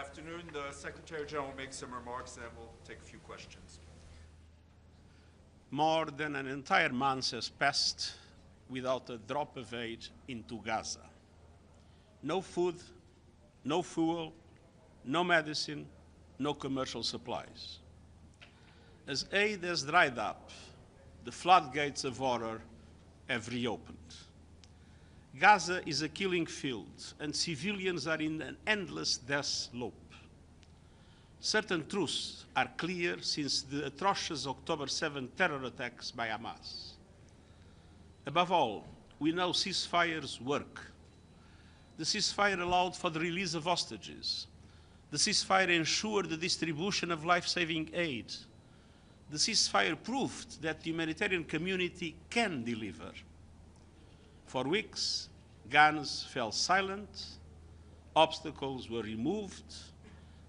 afternoon. The Secretary-General will make some remarks, and then we'll take a few questions. More than an entire month has passed without a drop of aid into Gaza. No food, no fuel, no medicine, no commercial supplies. As aid has dried up, the floodgates of horror have reopened. Gaza is a killing field, and civilians are in an endless death loop. Certain truths are clear since the atrocious October 7 terror attacks by Hamas. Above all, we know ceasefires work. The ceasefire allowed for the release of hostages. The ceasefire ensured the distribution of life-saving aid. The ceasefire proved that the humanitarian community can deliver. For weeks, guns fell silent, obstacles were removed,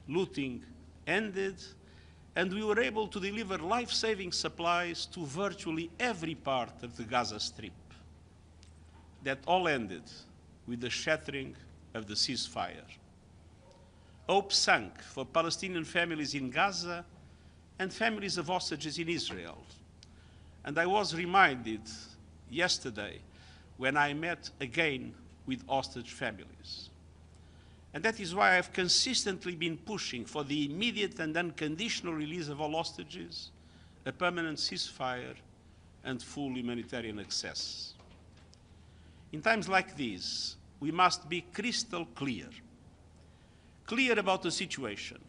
looting ended, and we were able to deliver life-saving supplies to virtually every part of the Gaza Strip. That all ended with the shattering of the ceasefire. Hope sank for Palestinian families in Gaza and families of hostages in Israel. And I was reminded yesterday when I met again with hostage families. And that is why I've consistently been pushing for the immediate and unconditional release of all hostages, a permanent ceasefire, and full humanitarian access. In times like these, we must be crystal clear about the situation.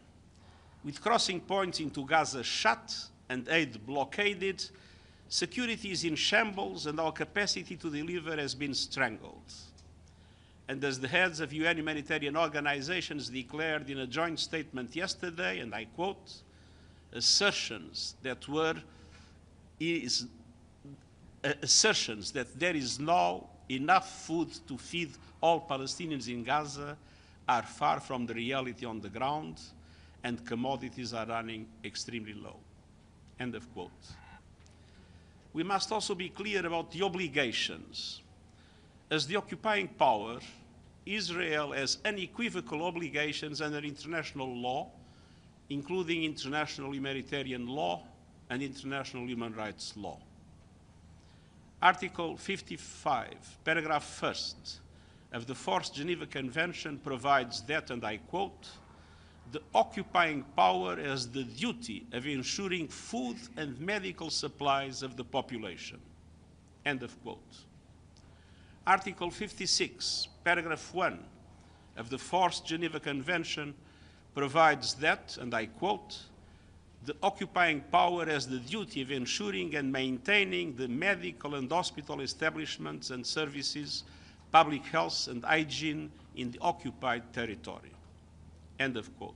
With crossing points into Gaza shut and aid blockaded, security is in shambles and our capacity to deliver has been strangled. And as the heads of UN humanitarian organizations declared in a joint statement yesterday, and I quote, assertions that there is now enough food to feed all Palestinians in Gaza are far from the reality on the ground, and commodities are running extremely low. End of quote. We must also be clear about the obligations. As the occupying power, Israel has unequivocal obligations under international law, including international humanitarian law and international human rights law. Article 55, paragraph 1st of the Fourth Geneva Convention provides that, and I quote, the occupying power has the duty of ensuring food and medical supplies of the population. End of quote. Article 56, paragraph 1 of the Fourth Geneva Convention provides that, and I quote, the occupying power has the duty of ensuring and maintaining the medical and hospital establishments and services, public health and hygiene in the occupied territory. End of quote.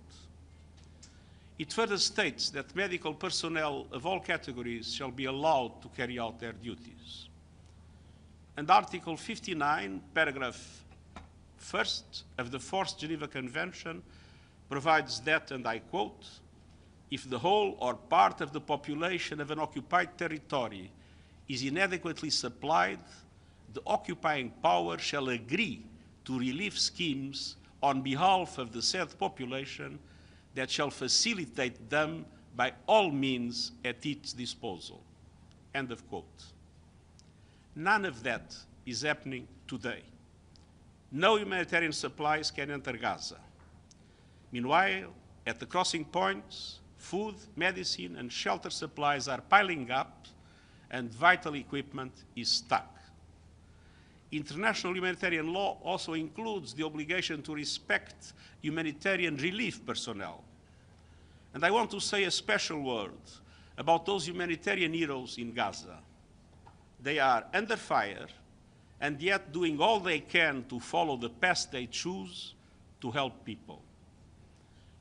It further states that medical personnel of all categories shall be allowed to carry out their duties. And Article 59, paragraph 1st of the Fourth Geneva Convention provides that, and I quote, if the whole or part of the population of an occupied territory is inadequately supplied, the occupying power shall agree to relief schemes on behalf of the said population that shall facilitate them by all means at its disposal. End of quote. None of that is happening today. No humanitarian supplies can enter Gaza. Meanwhile, at the crossing points, food, medicine, and shelter supplies are piling up and vital equipment is stuck. International humanitarian law also includes the obligation to respect humanitarian relief personnel. And I want to say a special word about those humanitarian heroes in Gaza. They are under fire and yet doing all they can to follow the path they choose to help people.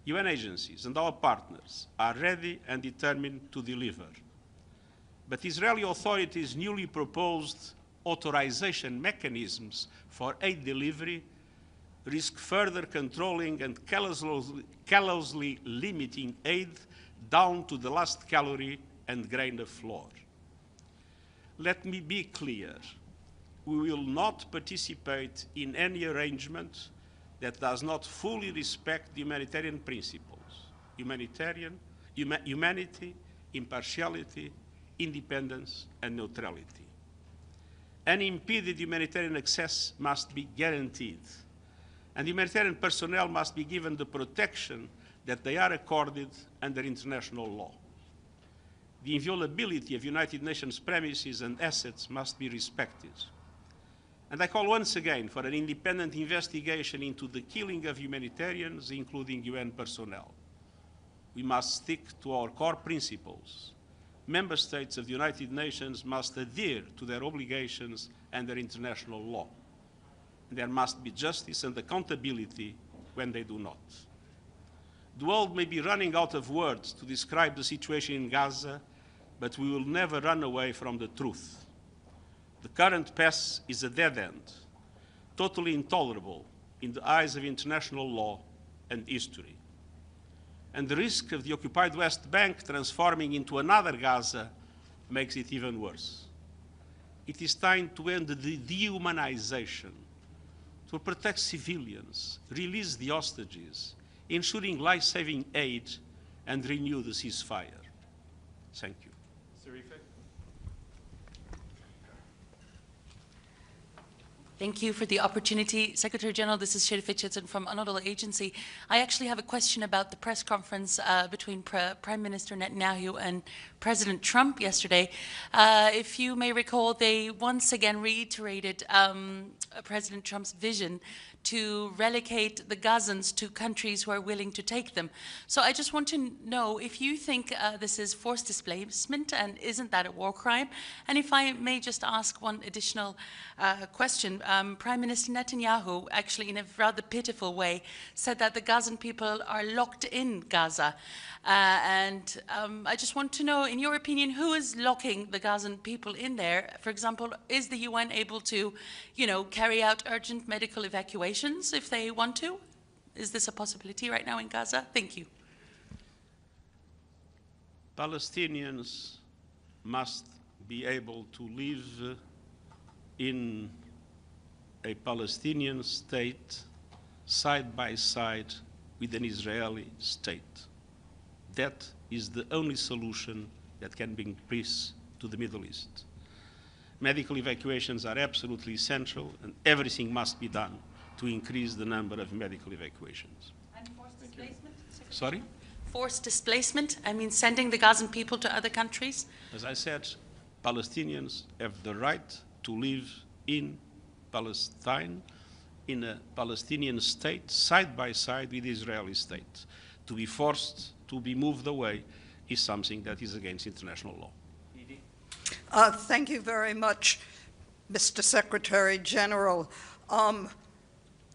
UN agencies and our partners are ready and determined to deliver. But Israeli authorities' newly proposed authorization mechanisms for aid delivery risk further controlling and callously limiting aid down to the last calorie and grain of flour. Let me be clear. We will not participate in any arrangement that does not fully respect the humanitarian principles, humanity, impartiality, independence, and neutrality. Unimpeded humanitarian access must be guaranteed, and humanitarian personnel must be given the protection that they are accorded under international law. The inviolability of United Nations premises and assets must be respected. And I call once again for an independent investigation into the killing of humanitarians, including UN personnel. We must stick to our core principles. Member states of the United Nations must adhere to their obligations under international law. And there must be justice and accountability when they do not. The world may be running out of words to describe the situation in Gaza, but we will never run away from the truth. The current path is a dead end, totally intolerable in the eyes of international law and history. And the risk of the occupied West Bank transforming into another Gaza makes it even worse. It is time to end the dehumanization, to protect civilians, release the hostages, ensuring life-saving aid, and renew the ceasefire. Thank you. Thank you for the opportunity. Secretary-General, this is Sheriff Richardson from Anadolu Agency. I actually have a question about the press conference between Prime Minister Netanyahu and President Trump yesterday. If you may recall, they once again reiterated President Trump's vision to relocate the Gazans to countries who are willing to take them. So I just want to know if you think this is forced displacement, and isn't that a war crime? And if I may just ask one additional question. Prime Minister Netanyahu, actually in a rather pitiful way, said that the Gazan people are locked in Gaza. I just want to know, in your opinion, who is locking the Gazan people in there? For example, is the UN able to, carry out urgent medical evacuations if they want to? Is this a possibility right now in Gaza? Thank you. Palestinians must be able to live in a Palestinian state side by side with an Israeli state. That is the only solution that can bring peace to the Middle East. Medical evacuations are absolutely essential, and everything must be done to increase the number of medical evacuations. And forced displacement? Sorry? Forced displacement? I mean, sending the Gazan people to other countries? As I said, Palestinians have the right to live in Palestine, in a Palestinian state, side by side with the Israeli state. To be forced to be moved away is something that is against international law. Thank you very much, Mr. Secretary-General.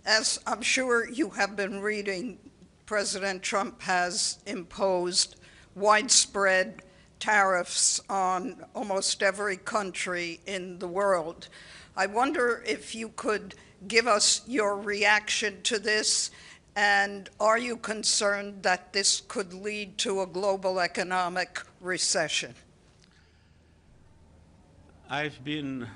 As I'm sure you have been reading, President Trump has imposed widespread tariffs on almost every country in the world. I wonder if you could give us your reaction to this, and are you concerned that this could lead to a global economic recession? I've been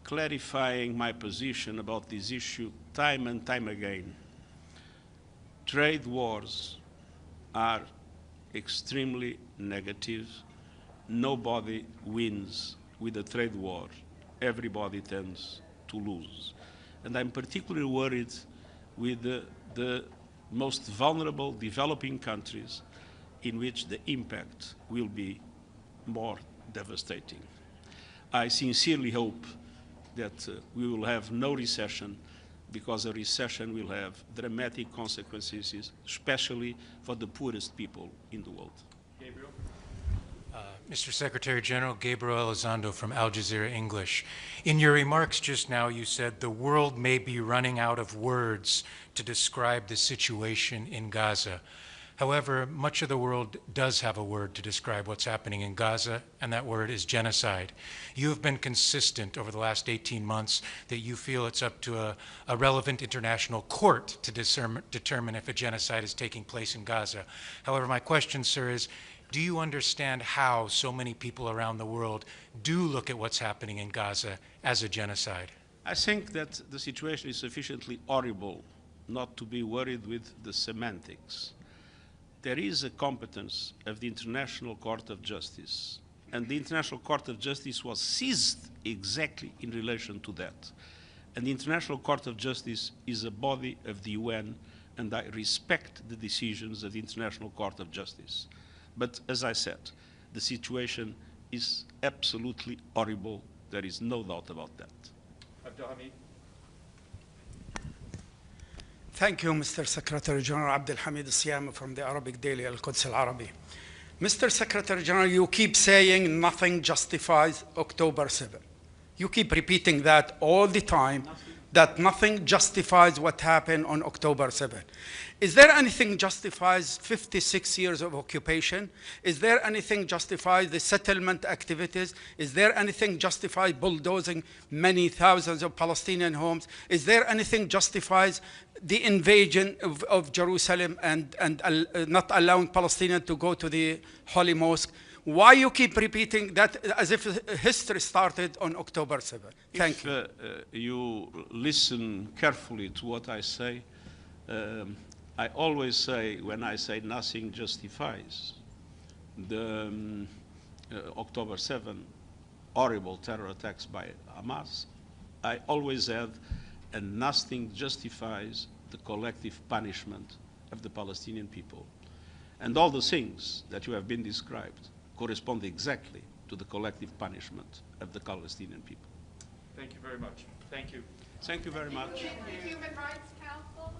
clarifying my position about this issue time and time again. Trade wars are extremely negative. Nobody wins with a trade war. Everybody tends to lose. And I'm particularly worried with the most vulnerable developing countries, in which the impact will be more devastating. I sincerely hope that we will have no recession, because a recession will have dramatic consequences, especially for the poorest people in the world. Gabriel? Mr. Secretary-General, Gabriel Elizondo from Al Jazeera English. In your remarks just now, you said the world may be running out of words to describe the situation in Gaza. However, much of the world does have a word to describe what's happening in Gaza, and that word is genocide. You have been consistent over the last 18 months that you feel it's up to a relevant international court to determine if a genocide is taking place in Gaza. However, my question, sir, is, do you understand how so many people around the world do look at what's happening in Gaza as a genocide? I think that the situation is sufficiently horrible not to be worried with the semantics. There is a competence of the International Court of Justice, and the International Court of Justice was seized exactly in relation to that. And the International Court of Justice is a body of the UN, and I respect the decisions of the International Court of Justice. But as I said, the situation is absolutely horrible. There is no doubt about that. Abdelhamid. Thank you, Mr. Secretary-General Abdelhamid Siyama from the Arabic Daily Al-Quds Al-Arabi. Mr. Secretary-General, you keep saying nothing justifies October 7. You keep repeating that all the time, that nothing justifies what happened on October 7. Is there anything justifies 56 years of occupation? Is there anything justifies the settlement activities? Is there anything justifies bulldozing many thousands of Palestinian homes? Is there anything justifies the invasion of Jerusalem and not allowing Palestinians to go to the Holy Mosque? Why you keep repeating that as if history started on October 7? Thank you. You listen carefully to what I say. I always say, when I say nothing justifies the October 7 horrible terror attacks by Hamas, I always add, and nothing justifies the collective punishment of the Palestinian people. And all the things that you have been described correspond exactly to the collective punishment of the Palestinian people. Thank you very much. Thank you. Thank you very much. The Human Rights Council